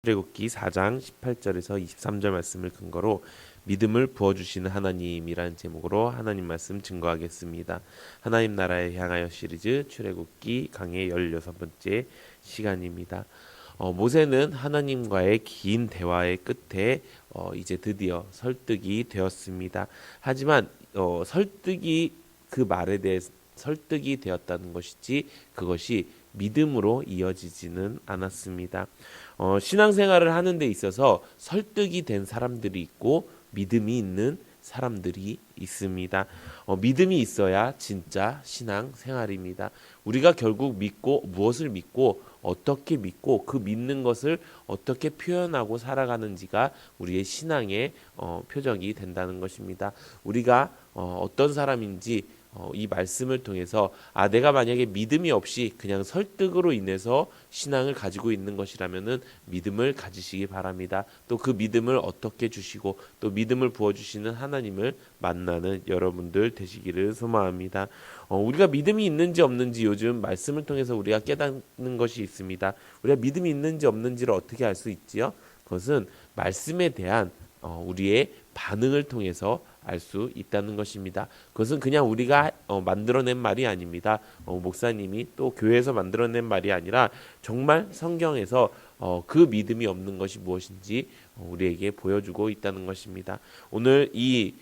출애굽기 4장 18절에서 23절 말씀을 근거로 믿음을 부어주시는 하나님이라는 제목으로 하나님 말씀 증거하겠습니다. 하나님 나라에 향하여 시리즈 출애굽기 강의 16번째 시간입니다. 모세는 하나님과의 긴 대화의 끝에 이제 드디어 설득이 되었습니다. 하지만 설득이 그 말에 대해 설득이 되었다는 것이지 그것이 믿음으로 이어지지는 않았습니다. 신앙생활을 하는 데 있어서 설득이 된 사람들이 있고 믿음이 있는 사람들이 있습니다. 믿음이 있어야 진짜 신앙생활입니다. 우리가 결국 믿고 무엇을 믿고 어떻게 믿고 그 믿는 것을 어떻게 표현하고 살아가는지가 우리의 신앙의 표적이 된다는 것입니다. 우리가 어떤 사람인지 이 말씀을 통해서 내가 만약에 믿음이 없이 그냥 설득으로 인해서 신앙을 가지고 있는 것이라면은 믿음을 가지시기 바랍니다. 또 그 믿음을 어떻게 주시고 또 믿음을 부어주시는 하나님을 만나는 여러분들 되시기를 소망합니다. 우리가 믿음이 있는지 없는지 요즘 말씀을 통해서 우리가 깨닫는 것이 있습니다. 우리가 믿음이 있는지 없는지를 어떻게 알 수 있지요? 그것은 말씀에 대한 우리의 반응을 통해서 알 수 있다는 것입니다. 그것은 그냥 우리가 만들어낸 말이 아닙니다. 목사님이 또 교회에서 만들어낸 말이 아니라 정말 성경에서 그 믿음이 없는 것이 무엇인지 우리에게 보여주고 있다는 것입니다. 오늘 이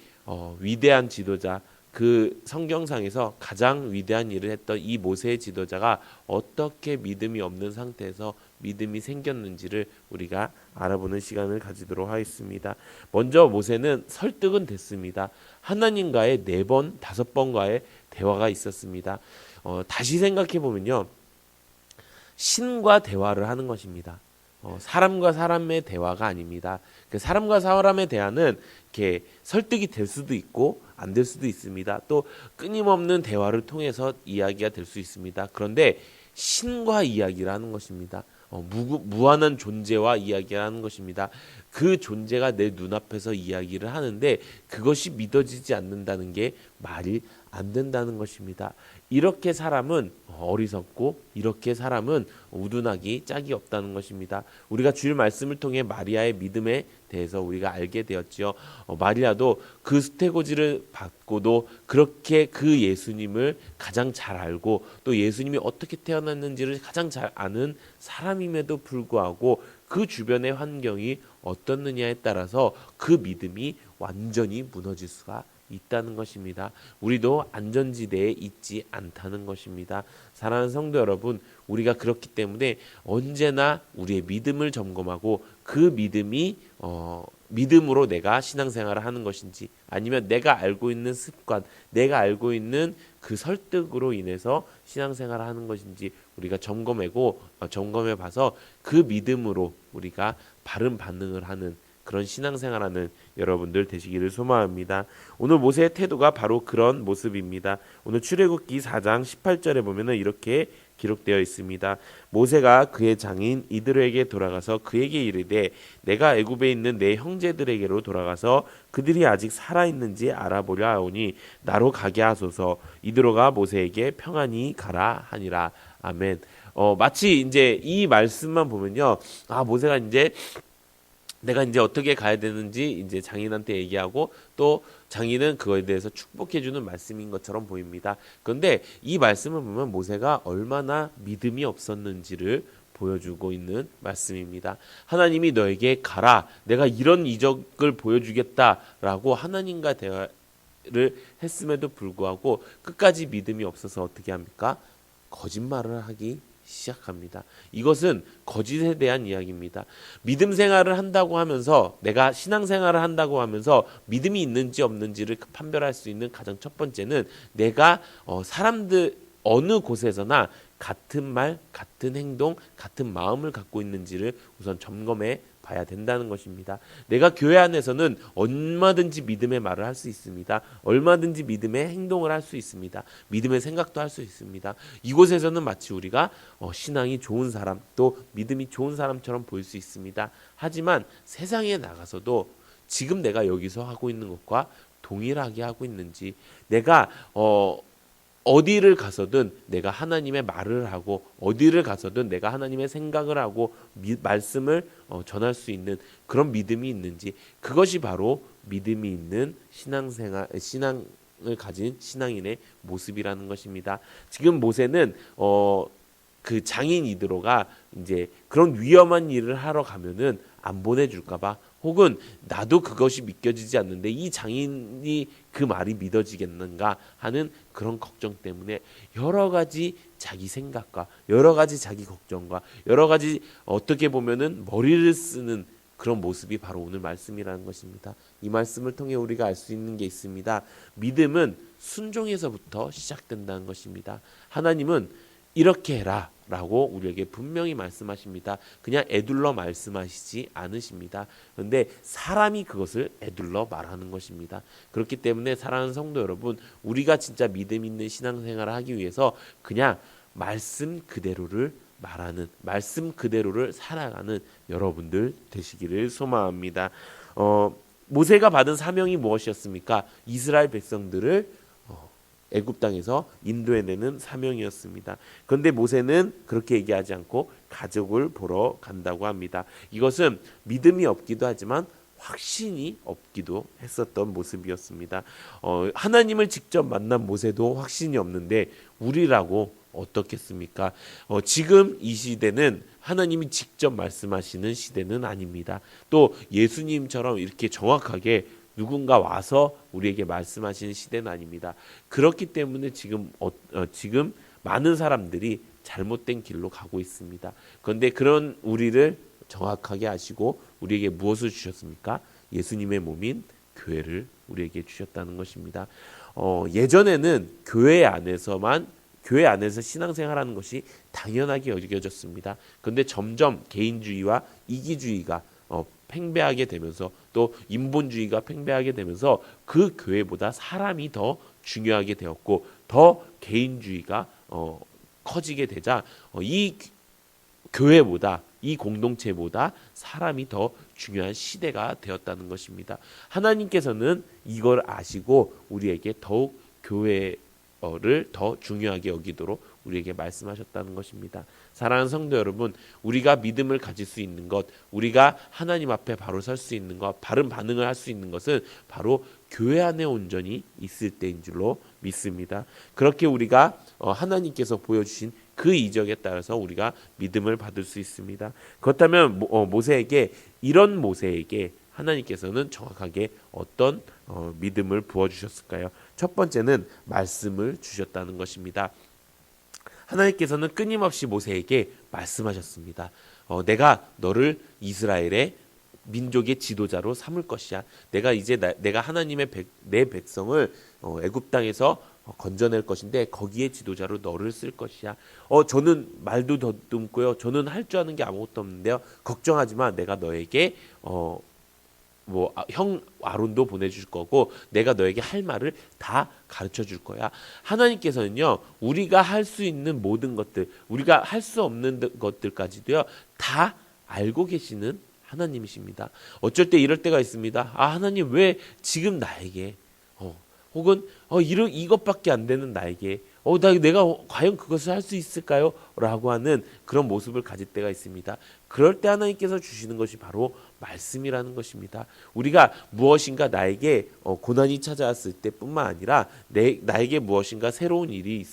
위대한 지도자, 그 성경상에서 가장 위대한 일을 했던 이 모세의 지도자가 어떻게 믿음이 없는 상태에서 믿음이 생겼는지를 우리가 알아보는 시간을 가지도록 하겠습니다. 먼저 모세는 설득은 됐습니다. 하나님과의 4번, 5번과의 대화가 있었습니다. 다시 생각해 보면요, 신과 대화를 하는 것입니다. 사람과 사람의 대화가 아닙니다. 그 사람과 사람의 대화는 이렇게 설득이 될 수도 있고 안 될 수도 있습니다. 또 끊임없는 대화를 통해서 이야기가 될 수 있습니다. 그런데 신과 이야기를 하는 것입니다. 무한한 존재와 이야기를 하는 것입니다. 그 존재가 내 눈앞에서 이야기를 하는데 그것이 믿어지지 않는다는 게 말이 안 된다는 것입니다. 이렇게 사람은 어리석고 이렇게 사람은 우둔하기 짝이 없다는 것입니다. 우리가 주일 말씀을 통해 마리아의 믿음에 대해서 우리가 알게 되었지요. 마리아도 그 수태고지를 받고도 그렇게 그 예수님을 가장 잘 알고 또 예수님이 어떻게 태어났는지를 가장 잘 아는 사람임에도 불구하고 그 주변의 환경이 어떻느냐에 따라서 그 믿음이 완전히 무너질 수가 있다는 것입니다. 우리도 안전지대에 있지 않다는 것입니다. 사랑하는 성도 여러분, 우리가 그렇기 때문에 언제나 우리의 믿음을 점검하고 그 믿음이 믿음으로 내가 신앙생활을 하는 것인지 아니면 내가 알고 있는 습관, 내가 알고 있는 그 설득으로 인해서 신앙생활을 하는 것인지 우리가 점검해 봐서 그 믿음으로 우리가 바른 반응을 하는 그런 신앙생활하는 여러분들 되시기를 소망합니다. 오늘 모세의 태도가 바로 그런 모습입니다. 오늘 출애굽기 4장 18절에 보면은 이렇게 기록되어 있습니다. 모세가 그의 장인 이드로에게 돌아가서 그에게 이르되 내가 애굽에 있는 내 형제들에게로 돌아가서 그들이 아직 살아있는지 알아보려 하오니 나로 가게 하소서. 이드로가 모세에게 평안히 가라 하니라. 아멘. 마치 이제 이 말씀만 보면요, 모세가 내가 이제 어떻게 가야 되는지 이제 장인한테 얘기하고 또 장인은 그거에 대해서 축복해주는 말씀인 것처럼 보입니다. 그런데 이 말씀을 보면 모세가 얼마나 믿음이 없었는지를 보여주고 있는 말씀입니다. 하나님이 너에게 가라, 내가 이런 이적을 보여주겠다라고 하나님과 대화를 했음에도 불구하고 끝까지 믿음이 없어서 어떻게 합니까? 거짓말을 하기 시작합니다. 이것은 거짓에 대한 이야기입니다. 믿음 생활을 한다고 하면서 내가 신앙 생활을 한다고 하면서 믿음이 있는지 없는지를 판별할 수 있는 가장 첫 번째는 내가 사람들 어느 곳에서나 같은 말, 같은 행동, 같은 마음을 갖고 있는지를 우선 점검해 봐야 된다는 것입니다. 내가 교회 안에서는 얼마든지 믿음의 말을 할 수 있습니다. 얼마든지 믿음의 행동을 할 수 있습니다. 믿음의 생각도 할 수 있습니다. 이곳에서는 마치 우리가 신앙이 좋은 사람, 또 믿음이 좋은 사람처럼 보일 수 있습니다. 하지만 세상에 나가서도 지금 내가 여기서 하고 있는 것과 동일하게 하고 있는지, 내가 어디를 가서든 내가 하나님의 말을 하고 어디를 가서든 내가 하나님의 생각을 하고 말씀을 전할 수 있는 그런 믿음이 있는지, 그것이 바로 믿음이 있는 신앙을 가진 신앙인의 모습이라는 것입니다. 지금 모세는 그 장인 이드로가 이제 그런 위험한 일을 하러 가면은 안 보내줄까봐, 혹은 나도 그것이 믿겨지지 않는데 이 장인이 그 말이 믿어지겠는가 하는 그런 걱정 때문에 여러 가지 자기 생각과 여러 가지 자기 걱정과 여러 가지 어떻게 보면은 머리를 쓰는 그런 모습이 바로 오늘 말씀이라는 것입니다. 이 말씀을 통해 우리가 알 수 있는 게 있습니다. 믿음은 순종에서부터 시작된다는 것입니다. 하나님은 이렇게 해라 라고 우리에게 분명히 말씀하십니다. 그냥 애둘러 말씀하시지 않으십니다. 그런데 사람이 그것을 애둘러 말하는 것입니다. 그렇기 때문에 사랑하는 성도 여러분, 우리가 진짜 믿음 있는 신앙생활을 하기 위해서 그냥 말씀 그대로를 말하는, 말씀 그대로를 살아가는 여러분들 되시기를 소망합니다. 모세가 받은 사명이 무엇이었습니까? 이스라엘 백성들을 애굽 땅에서 인도해내는 사명이었습니다. 그런데 모세는 그렇게 얘기하지 않고 가족을 보러 간다고 합니다. 이것은 믿음이 없기도 하지만 확신이 없기도 했었던 모습이었습니다. 하나님을 직접 만난 모세도 확신이 없는데 우리라고 어떻겠습니까? 지금 이 시대는 하나님이 직접 말씀하시는 시대는 아닙니다. 또 예수님처럼 이렇게 정확하게 누군가 와서 우리에게 말씀하시는 시대는 아닙니다. 그렇기 때문에 지금 많은 사람들이 잘못된 길로 가고 있습니다. 그런데 그런 우리를 정확하게 아시고 우리에게 무엇을 주셨습니까? 예수님의 몸인 교회를 우리에게 주셨다는 것입니다. 예전에는 교회 안에서 신앙생활하는 것이 당연하게 여겨졌습니다. 그런데 점점 개인주의와 이기주의가 팽배하게 되면서 또 인본주의가 팽배하게 되면서 그 교회보다 사람이 더 중요하게 되었고 더 개인주의가 커지게 되자 이 교회보다 이 공동체보다 사람이 더 중요한 시대가 되었다는 것입니다. 하나님께서는 이걸 아시고 우리에게 더욱 교회를 더 중요하게 여기도록 우리에게 말씀하셨다는 것입니다. 사랑하는 성도 여러분, 우리가 믿음을 가질 수 있는 것, 우리가 하나님 앞에 바로 설 수 있는 것, 바른 반응을 할 수 있는 것은 바로 교회 안에 온전히 있을 때인 줄로 믿습니다. 그렇게 우리가 하나님께서 보여주신 그 이적에 따라서 우리가 믿음을 받을 수 있습니다. 그렇다면 이런 모세에게 하나님께서는 정확하게 어떤 믿음을 부어주셨을까요? 첫 번째는 말씀을 주셨다는 것입니다. 하나님께서는 끊임없이 모세에게 말씀하셨습니다. 내가 너를 이스라엘의 민족의 지도자로 삼을 것이야. 내가 하나님의 내 백성을 애굽 땅에서 건져낼 것인데 거기에 지도자로 너를 쓸 것이야. 저는 말도 더듬고요. 저는 할 줄 아는 게 아무것도 없는데요. 걱정하지 마. 내가 너에게 형 아론도 보내줄 거고 내가 너에게 할 말을 다 가르쳐 줄 거야. 하나님께서는요, 우리가 할 수 있는 모든 것들, 우리가 할 수 없는 것들까지도요 다 알고 계시는 하나님이십니다. 어쩔 때 이럴 때가 있습니다. 하나님 왜 지금 나에게 혹은 이것밖에 안 되는 나에게 내가 과연 그것을 할 수 있을까요? 라고 하는 그런 모습을 가질 때가 있습니다. 그럴 때 하나님께서 주시는 것이 바로 말씀이라는 것입니다. 우리가 무엇인가 나에게 고난이 찾아왔을 때뿐만 아니라 나에게 무엇인가 새로운 일이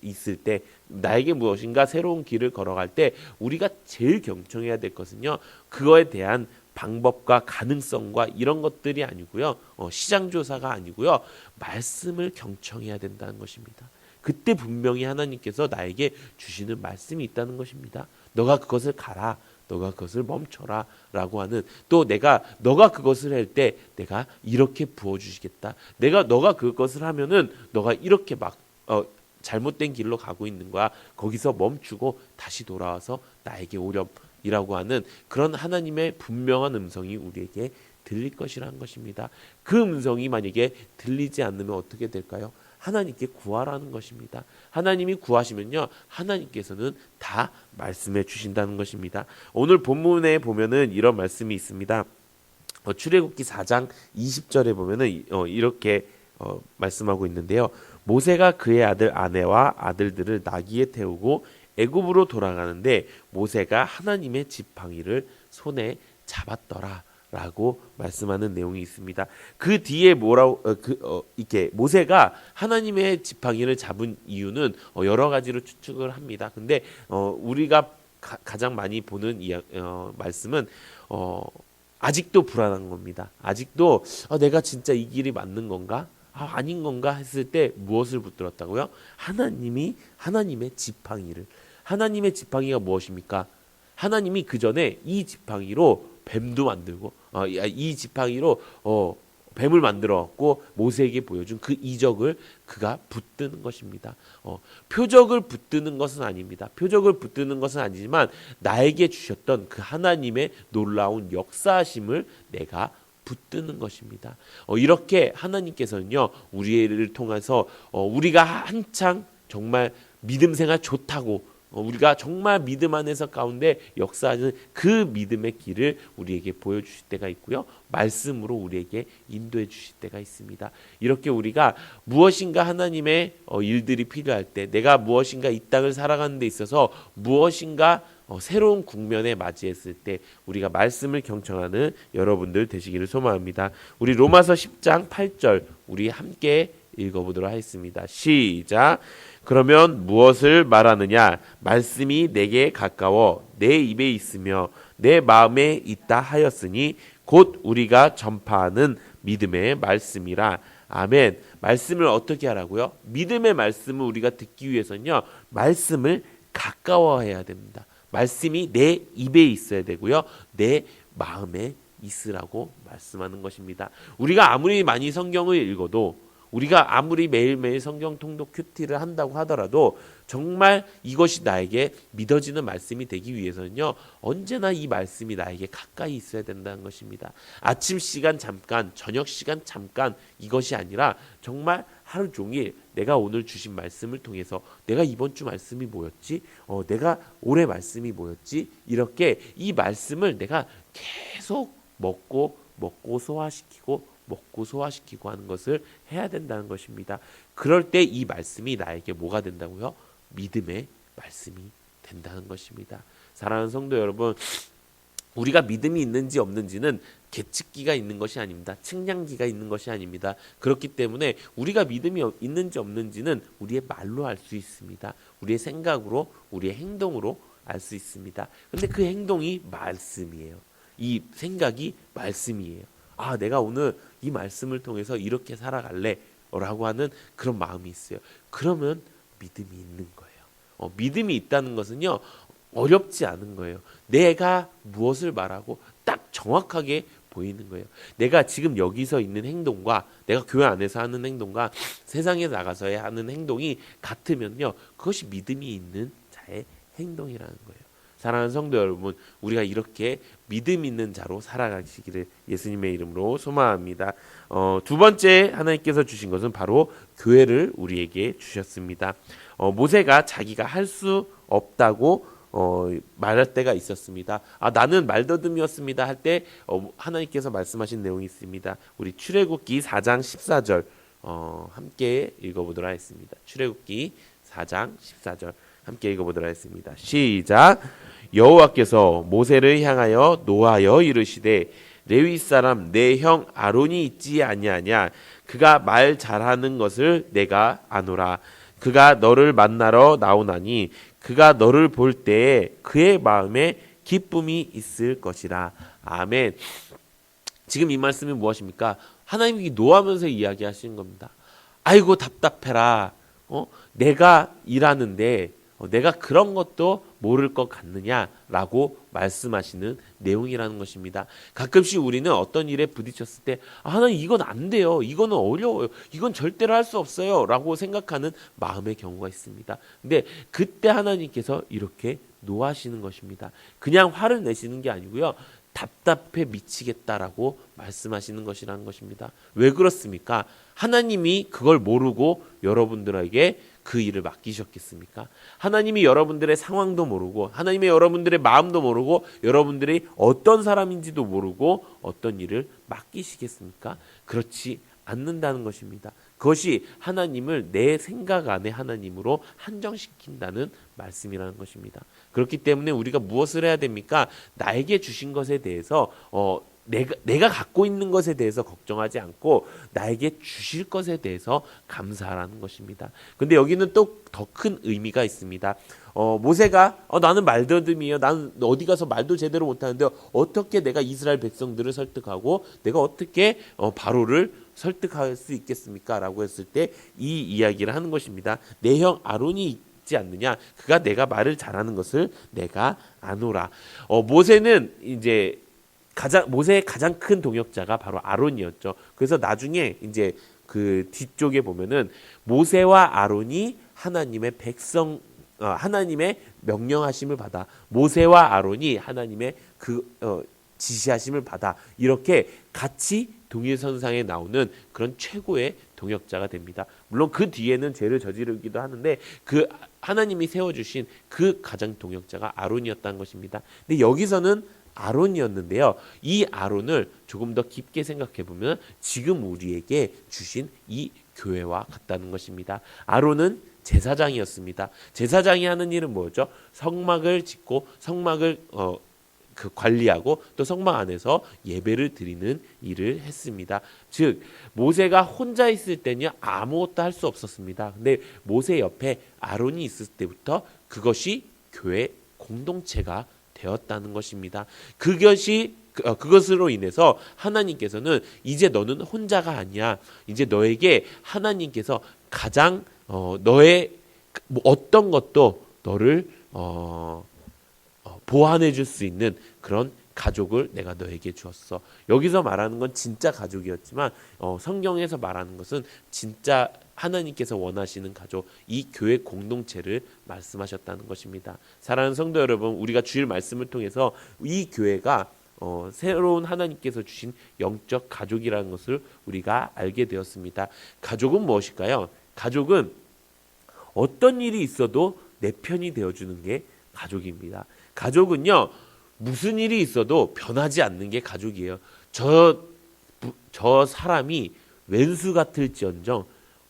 있을 때, 나에게 무엇인가 새로운 길을 걸어갈 때 우리가 제일 경청해야 될 것은요, 그거에 대한 방법과 가능성과 이런 것들이 아니고요, 시장 조사가 아니고요, 말씀을 경청해야 된다는 것입니다. 그때 분명히 하나님께서 나에게 주시는 말씀이 있다는 것입니다. 너가 그것을 가라, 너가 그것을 멈춰라 라고 하는, 또 너가 그것을 할 때 내가 이렇게 부어주시겠다, 너가 그것을 하면은 너가 이렇게 잘못된 길로 가고 있는 거야, 거기서 멈추고 다시 돌아와서 나에게 오렴 이라고 하는 그런 하나님의 분명한 음성이 우리에게 들릴 것이라는 것입니다. 그 음성이 만약에 들리지 않으면 어떻게 될까요? 하나님께 구하라는 것입니다. 하나님이 구하시면요, 하나님께서는 다 말씀해 주신다는 것입니다. 오늘 본문에 보면은 이런 말씀이 있습니다. 출애굽기 4장 20절에 보면은 이렇게 말씀하고 있는데요. 모세가 그의 아내와 아들들을 나귀에 태우고 애굽으로 돌아가는데 모세가 하나님의 지팡이를 손에 잡았더라. 라고 말씀하는 내용이 있습니다. 그 뒤에 이렇게 모세가 하나님의 지팡이를 잡은 이유는 여러 가지로 추측을 합니다. 근데 우리가 가장 많이 보는 말씀은 아직도 불안한 겁니다. 아직도 내가 진짜 이 길이 맞는 건가? 아닌 건가 했을 때 무엇을 붙들었다고요? 하나님의 지팡이를. 하나님의 지팡이가 무엇입니까? 하나님이 그 전에 이 지팡이로 뱀도 만들고 이 지팡이로 뱀을 만들어갖고 모세에게 보여준 그 이적을 그가 붙드는 것입니다. 표적을 붙드는 것은 아닙니다. 표적을 붙드는 것은 아니지만 나에게 주셨던 그 하나님의 놀라운 역사하심을 내가 붙드는 것입니다. 이렇게 하나님께서는요 우리를 통해서 우리가 한창 정말 믿음 생활 좋다고 우리가 정말 믿음 안에서 가운데 역사하는 그 믿음의 길을 우리에게 보여주실 때가 있고요. 말씀으로 우리에게 인도해 주실 때가 있습니다. 이렇게 우리가 무엇인가 하나님의 일들이 필요할 때 내가 무엇인가 이 땅을 살아가는 데 있어서 무엇인가 새로운 국면에 맞이했을 때 우리가 말씀을 경청하는 여러분들 되시기를 소망합니다. 우리 로마서 10장 8절 우리 함께 읽어보도록 하겠습니다. 시작. 그러면 무엇을 말하느냐? 말씀이 내게 가까워 내 입에 있으며 내 마음에 있다 하였으니 곧 우리가 전파하는 믿음의 말씀이라. 아멘. 말씀을 어떻게 하라고요? 믿음의 말씀을 우리가 듣기 위해서는요. 말씀을 가까워해야 됩니다. 말씀이 내 입에 있어야 되고요. 내 마음에 있으라고 말씀하는 것입니다. 우리가 아무리 많이 성경을 읽어도 우리가 아무리 매일매일 성경 통독 큐티를 한다고 하더라도 정말 이것이 나에게 믿어지는 말씀이 되기 위해서는요. 언제나 이 말씀이 나에게 가까이 있어야 된다는 것입니다. 아침 시간 잠깐, 저녁 시간 잠깐 이것이 아니라 정말 하루 종일 내가 오늘 주신 말씀을 통해서 내가 이번 주 말씀이 뭐였지? 내가 올해 말씀이 뭐였지? 이렇게 이 말씀을 내가 계속 먹고 소화시키고 하는 것을 해야 된다는 것입니다. 그럴 때 이 말씀이 나에게 뭐가 된다고요? 믿음의 말씀이 된다는 것입니다. 사랑하는 성도 여러분, 우리가 믿음이 있는지 없는지는 계측기가 있는 것이 아닙니다. 측량기가 있는 것이 아닙니다. 그렇기 때문에 우리가 믿음이 있는지 없는지는 우리의 말로 알 수 있습니다. 우리의 생각으로, 우리의 행동으로 알 수 있습니다. 근데 그 행동이 말씀이에요. 이 생각이 말씀이에요. 내가 오늘 이 말씀을 통해서 이렇게 살아갈래 라고 하는 그런 마음이 있어요. 그러면 믿음이 있는 거예요. 믿음이 있다는 것은요 어렵지 않은 거예요. 내가 무엇을 말하고 딱 정확하게 보이는 거예요. 내가 지금 여기서 있는 행동과 내가 교회 안에서 하는 행동과 세상에 나가서의 하는 행동이 같으면요 그것이 믿음이 있는 자의 행동이라는 거예요. 사랑하는 성도 여러분, 우리가 이렇게 믿음 있는 자로 살아가시기를 예수님의 이름으로 소망합니다. 두 번째 하나님께서 주신 것은 바로 교회를 우리에게 주셨습니다. 모세가 자기가 할 수 없다고 말할 때가 있었습니다. 나는 말더듬이었습니다 할 때 하나님께서 말씀하신 내용이 있습니다. 우리 출애굽기 4장 14절 함께 읽어보도록 하겠습니다. 출애굽기 4장 14절 함께 읽어보도록 하겠습니다. 시작. 여호와께서 모세를 향하여 노하여 이르시되 레위 사람 내 형 아론이 있지 아니하냐? 그가 말 잘하는 것을 내가 아노라. 그가 너를 만나러 나오나니 그가 너를 볼 때에 그의 마음에 기쁨이 있을 것이라. 아멘. 지금 이 말씀이 무엇입니까? 하나님이 노하면서 이야기하시는 겁니다. 아이고 답답해라. 내가 일하는데 내가 그런 것도 모를 것 같느냐라고 말씀하시는 내용이라는 것입니다. 가끔씩 우리는 어떤 일에 부딪혔을 때 하나님 이건 안 돼요. 이거는 어려워요. 이건 절대로 할 수 없어요. 라고 생각하는 마음의 경우가 있습니다. 근데 그때 하나님께서 이렇게 노하시는 것입니다. 그냥 화를 내시는 게 아니고요. 답답해 미치겠다라고 말씀하시는 것이라는 것입니다. 왜 그렇습니까? 하나님이 그걸 모르고 여러분들에게 그 일을 맡기셨겠습니까? 하나님이 여러분들의 상황도 모르고 하나님의 여러분들의 마음도 모르고 여러분들이 어떤 사람인지도 모르고 어떤 일을 맡기시겠습니까? 그렇지 않는다는 것입니다. 그것이 하나님을 내 생각 안에 하나님으로 한정시킨다는 말씀이라는 것입니다. 그렇기 때문에 우리가 무엇을 해야 됩니까? 나에게 주신 것에 대해서 내가 갖고 있는 것에 대해서 걱정하지 않고 나에게 주실 것에 대해서 감사하라는 것입니다. 근데 여기는 또 더 큰 의미가 있습니다. 모세가 나는 말더듬이에요. 나는 어디 가서 말도 제대로 못하는데 어떻게 내가 이스라엘 백성들을 설득하고 내가 어떻게 바로를 설득할 수 있겠습니까? 라고 했을 때 이 이야기를 하는 것입니다. 내 형 아론이 있지 않느냐? 그가 내가 말을 잘하는 것을 내가 아노라. 모세는 이제 모세의 가장 큰 동역자가 바로 아론이었죠. 그래서 나중에 이제 그 뒤쪽에 보면은 모세와 아론이 하나님의 명령하심을 받아, 모세와 아론이 하나님의 지시하심을 받아, 이렇게 같이 동일선상에 나오는 그런 최고의 동역자가 됩니다. 물론 그 뒤에는 죄를 저지르기도 하는데 그 하나님이 세워주신 그 가장 동역자가 아론이었다는 것입니다. 근데 여기서는 아론이었는데요. 이 아론을 조금 더 깊게 생각해 보면 지금 우리에게 주신 이 교회와 같다는 것입니다. 아론은 제사장이었습니다. 제사장이 하는 일은 뭐였죠? 성막을 짓고 성막을 관리하고 또 성막 안에서 예배를 드리는 일을 했습니다. 즉 모세가 혼자 있을 때는 아무것도 할 수 없었습니다. 근데 모세 옆에 아론이 있을 때부터 그것이 교회 공동체가 되었다는 것입니다. 그것으로 인해서 하나님께서는 이제 너는 혼자가 아니야. 이제 너에게 하나님께서 가장 너의 어떤 것도 너를 보완해 줄 수 있는 그런 가족을 내가 너에게 주었어. 여기서 말하는 건 진짜 가족이었지만 성경에서 말하는 것은 진짜 하나님께서 원하시는 가족, 이 교회 공동체를 말씀하셨다는 것입니다. 사랑하는 성도 여러분, 우리가 주일 말씀을 통해서 이 교회가 새로운 하나님께서 주신 영적 가족이라는 것을 우리가 알게 되었습니다. 가족은 무엇일까요? 가족은 어떤 일이 있어도 내 편이 되어주는 게 가족입니다. 가족은요, 무슨 일이 있어도 변하지 않는 게 가족이에요. 저 사람이 왼수 같을지언정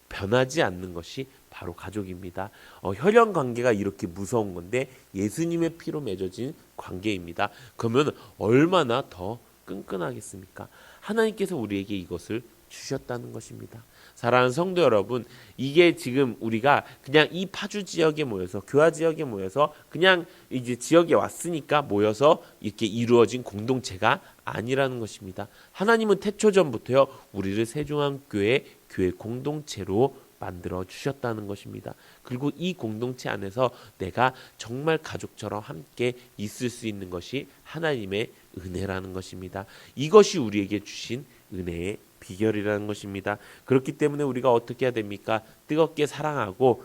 변하지 않는 것이 바로 가족입니다. 혈연 관계가 이렇게 무서운 건데 예수님의 피로 맺어진 관계입니다. 그러면 얼마나 더 끈끈하겠습니까? 하나님께서 우리에게 이것을 주셨다는 것입니다. 사랑하는 성도 여러분, 이게 지금 우리가 그냥 이 파주 지역에 모여서, 교화 지역에 모여서 그냥 이제 지역에 왔으니까 모여서 이렇게 이루어진 공동체가 아니라는 것입니다. 하나님은 태초전부터요, 우리를 세종한교회 교회 공동체로 만들어 주셨다는 것입니다. 그리고 이 공동체 안에서 내가 정말 가족처럼 함께 있을 수 있는 것이 하나님의 은혜라는 것입니다. 이것이 우리에게 주신 은혜의 비결이라는 것입니다. 그렇기 때문에 우리가 어떻게 해야 됩니까? 뜨겁게 사랑하고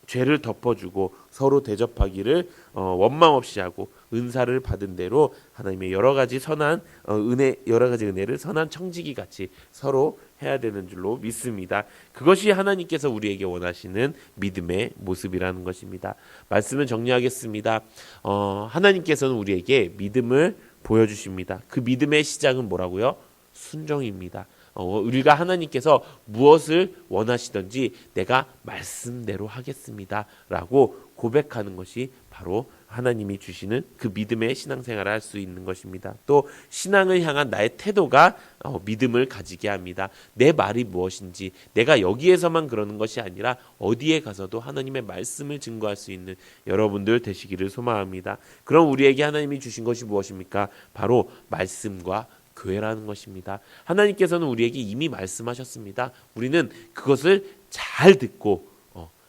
죄를 덮어주고 서로 대접하기를 원망 없이 하고 은사를 받은 대로 하나님의 여러 가지 은혜를 선한 청지기 같이 서로 해야 되는 줄로 믿습니다. 그것이 하나님께서 우리에게 원하시는 믿음의 모습이라는 것입니다. 말씀을 정리하겠습니다. 하나님께서는 우리에게 믿음을 보여주십니다. 그 믿음의 시작은 뭐라고요? 순종입니다. 우리가 하나님께서 무엇을 원하시든지 내가 말씀대로 하겠습니다 라고 고백하는 것이 바로 하나님이 주시는 그 믿음의 신앙생활을 할 수 있는 것입니다. 또 신앙을 향한 나의 태도가 믿음을 가지게 합니다. 내 말이 무엇인지, 내가 여기에서만 그러는 것이 아니라 어디에 가서도 하나님의 말씀을 증거할 수 있는 여러분들 되시기를 소망합니다. 그럼 우리에게 하나님이 주신 것이 무엇입니까? 바로 말씀과 교회라는 것입니다. 하나님께서는 우리에게 이미 말씀하셨습니다. 우리는 그것을 잘 듣고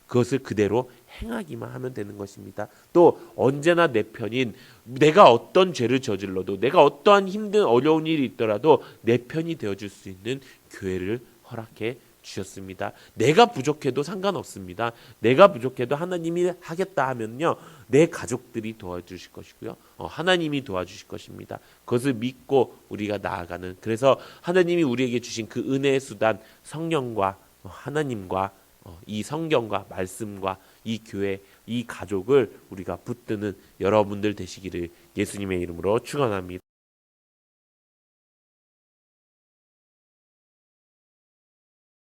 그것을 그대로 행하기만 하면 되는 것입니다. 또 언제나 내 편인, 내가 어떤 죄를 저질러도, 내가 어떠한 힘든 어려운 일이 있더라도 내 편이 되어줄 수 있는 교회를 허락해 주셨습니다. 내가 부족해도 상관없습니다. 내가 부족해도 하나님이 하겠다 하면요, 내 가족들이 도와주실 것이고요, 하나님이 도와주실 것입니다. 그것을 믿고 우리가 나아가는, 그래서 하나님이 우리에게 주신 그 은혜의 수단, 성령과 하나님과 이 성경과 말씀과 이 교회, 이 가족을 우리가 붙드는 여러분들 되시기를 예수님의 이름으로 축원합니다.